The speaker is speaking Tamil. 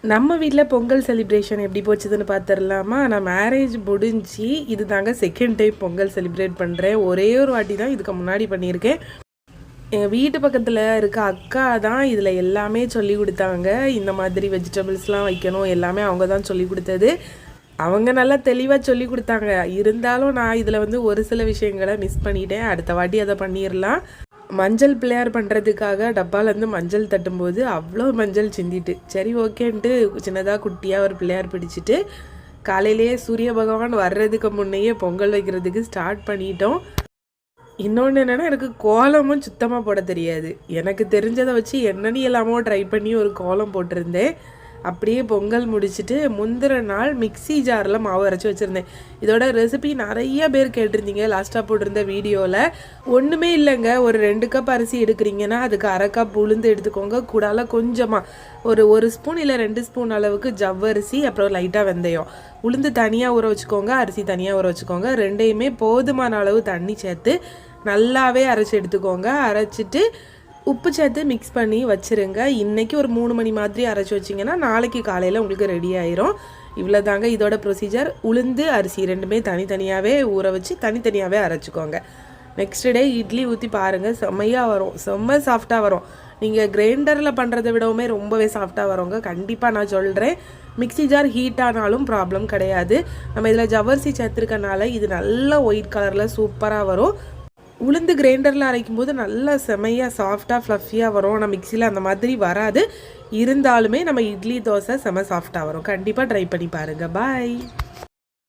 நம்ம வீட்டில் பொங்கல் செலிப்ரேஷன் எப்படி போச்சுதுன்னு பார்த்துடலாமா? நான் மேரேஜ் முடிஞ்சு இது தாங்க செகண்ட் டைம் பொங்கல் செலிப்ரேட் பண்ணுறேன். ஒரே ஒரு வாட்டி தான் இதுக்கு முன்னாடி பண்ணியிருக்கேன். எங்கள் வீட்டு பக்கத்தில் இருக்க அக்கா தான் இதில் எல்லாமே சொல்லி கொடுத்தாங்க. இந்த மாதிரி வெஜிடபிள்ஸ்லாம் வைக்கணும் எல்லாமே அவங்க தான் சொல்லி கொடுத்தது. அவங்க நல்லா தெளிவாக சொல்லி கொடுத்தாங்க. இருந்தாலும் நான் இதில் ஒரு சில விஷயங்களை மிஸ் பண்ணிட்டேன். அடுத்த வாட்டி அதை பண்ணிடலாம். மஞ்சள் பிள்ளையார் பண்ணுறதுக்காக டப்பாலேருந்து மஞ்சள் தட்டும்போது அவ்வளோ மஞ்சள் சிந்திட்டு, சரி ஓகேன்ட்டு சின்னதாக குட்டியாக ஒரு பிள்ளையார் பிடிச்சிட்டு காலையிலேயே சூரிய பகவான் வர்றதுக்கு முன்னையே பொங்கல் வைக்கிறதுக்கு ஸ்டார்ட் பண்ணிட்டோம். இன்னொன்று என்னென்னா, எனக்கு கோலமும் சுத்தமாக போட தெரியாது. எனக்கு தெரிஞ்சதை வச்சு என்னென்னு எல்லாமோ ட்ரை பண்ணி ஒரு கோலம் போட்டிருந்தேன். அப்படியே பொங்கல் முடிச்சுட்டு முந்திர நாள் மிக்சி ஜாரில் மாவு அரைச்சி வச்சுருந்தேன். இதோட ரெசிபி நிறைய பேர் கேட்டிருந்தீங்க லாஸ்ட்டாக போட்டிருந்த வீடியோவில். ஒன்றுமே இல்லைங்க, ஒரு 2 கப் அரிசி எடுக்கிறீங்கன்னா அதுக்கு 1/2 கப் உளுந்து எடுத்துக்கோங்க. கூடால கொஞ்சமாக ஒரு ஸ்பூன் இல்லை 2 ஸ்பூன் அளவுக்கு ஜவ்வரிசி, அப்புறம் லைட்டாக வெந்தயம். உளுந்து தனியாக ஊற வச்சுக்கோங்க, அரிசி தனியாக ஊற வச்சுக்கோங்க. ரெண்டையுமே போதுமான அளவு தண்ணி சேர்த்து நல்லாவே அரைச்சி எடுத்துக்கோங்க. அரைச்சிட்டு உப்பு சேர்த்து மிக்ஸ் பண்ணி வச்சுருங்க. இன்றைக்கி ஒரு 3 மணி மாதிரி அரைச்சி வச்சிங்கன்னா நாளைக்கு காலையில் உங்களுக்கு ரெடி ஆயிரும். இவ்வளோ தாங்க இதோட ப்ரொசீஜர். உளுந்து அரிசி ரெண்டுமே தனித்தனியாகவே ஊற வச்சு தனித்தனியாகவே அரைச்சிக்கோங்க. நெக்ஸ்ட் டே இட்லி ஊற்றி பாருங்கள், செம்மையாக வரும், செம்ம சாஃப்டாக வரும். நீங்கள் கிரைண்டரில் பண்ணுறதை விடவுமே ரொம்பவே சாஃப்டாக வருங்க. கண்டிப்பாக நான் சொல்கிறேன். மிக்சி ஜார் ஹீட் ஆனாலும் ப்ராப்ளம் கிடையாது. நம்ம இதில் ஜவ்வரிசி சேர்த்துருக்கனால இது நல்லா ஒயிட் கலரில் சூப்பராக வரும். உளுந்து கிரைண்டரில் அரைக்கும் போது நல்லா செமையாக சாஃப்டாக ஃப்ளஃபியாக வரும். ஆனால் மிக்சியில் அந்த மாதிரி வராது. இருந்தாலுமே நம்ம இட்லி தோசை செம சாஃப்டாக வரும். கண்டிப்பாக ட்ரை பண்ணி பாருங்கள். பாய்.